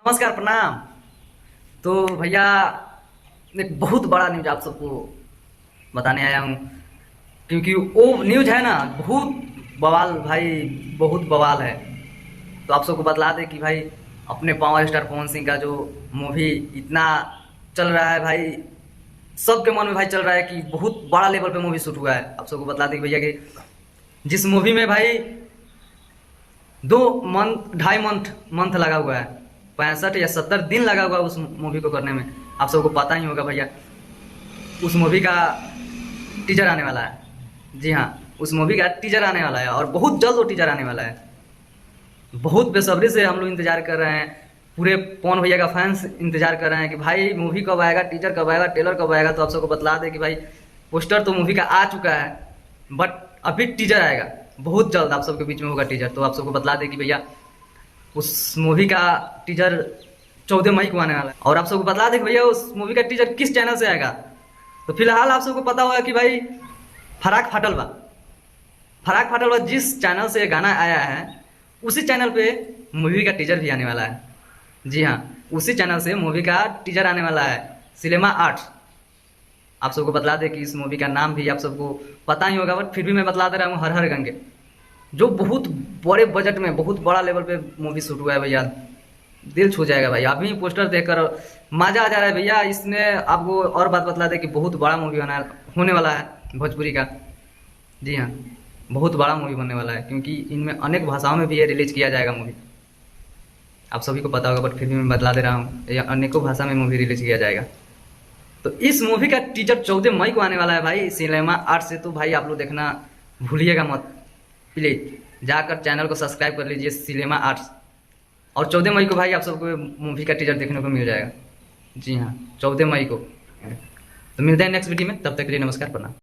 नमस्कार, प्रणाम। तो भैया, एक बहुत बड़ा न्यूज आप सबको बताने आया हूँ, क्योंकि वो न्यूज है ना, बहुत बवाल भाई, बहुत बवाल है। तो आप सबको बतला दें कि भाई, अपने पावर स्टार पवन सिंह का जो मूवी इतना चल रहा है भाई, सबके मन में भाई चल रहा है कि बहुत बड़ा लेवल पे मूवी शूट हुआ है। आप सबको बतला दें कि भैया कि जिस मूवी में भाई 2 मंथ 2.5 मंथ लगा हुआ है, 65 या 70 दिन लगा हुआ है उस मूवी को करने में। आप सबको पता ही होगा भैया, उस मूवी का टीजर आने वाला है। जी हाँ, उस मूवी का टीजर आने वाला है और बहुत जल्द वो टीजर आने वाला है। बहुत बेसब्री से हम लोग इंतजार कर रहे हैं, पूरे पवन भैया का फैंस इंतजार कर रहे हैं कि भाई मूवी कब आएगा, टीजर कब आएगा, ट्रेलर कब आएगा। तो आप सबको बतला दें कि भाई, पोस्टर तो मूवी का आ चुका है, बट अभी टीजर आएगा बहुत जल्द, आप सबके बीच में होगा टीजर। तो आप सबको बतला दें कि भैया, उस मूवी का टीजर 14 मई को आने वाला है। और आप सबको बता दें कि भैया, उस मूवी का टीजर किस चैनल से आएगा। तो फिलहाल आप सबको पता होगा कि भाई, फराक फाटल बा, फराक फाटल बा जिस चैनल से गाना आया है, उसी चैनल पे मूवी का टीजर भी आने वाला है। जी हाँ, उसी चैनल से मूवी का टीजर आने वाला है, सिनेमा आर्ट। आप सबको बतला दें कि इस मूवी का नाम भी आप सबको पता ही होगा, बट फिर भी मैं बतला दे रहा हूँ, हर हर गंगे, जो बहुत बड़े बजट में बहुत बड़ा लेवल पे मूवी शूट हुआ है भैया। दिल छू जाएगा भाई, अभी पोस्टर देखकर मजा आ जा रहा है भैया। इसमें आपको और बात बतला दे कि बहुत बड़ा मूवी होने वाला है भोजपुरी का। जी हाँ, बहुत बड़ा मूवी बनने वाला है, क्योंकि इनमें अनेक भाषाओं में भी ये रिलीज किया जाएगा मूवी। आप सभी को पता होगा, बट फिर भी मैं बतला दे रहा हूँ, ये अनेकों भाषा में मूवी रिलीज किया जाएगा। तो इस मूवी का टीजर 14 मई को आने वाला है भाई, सिनेमा आर्ट से। तो भाई आप लोग देखना भूलिएगा मत, प्लीज जाकर चैनल को सब्सक्राइब कर लीजिए, सिनेमा आर्ट्स। और 14 मई को भाई आप सबको मूवी का टीजर देखने को मिल जाएगा। जी हाँ, 14 मई को। तो मिलते हैं नेक्स्ट वीडियो में, तब तक के लिए नमस्कार, प्रणाम।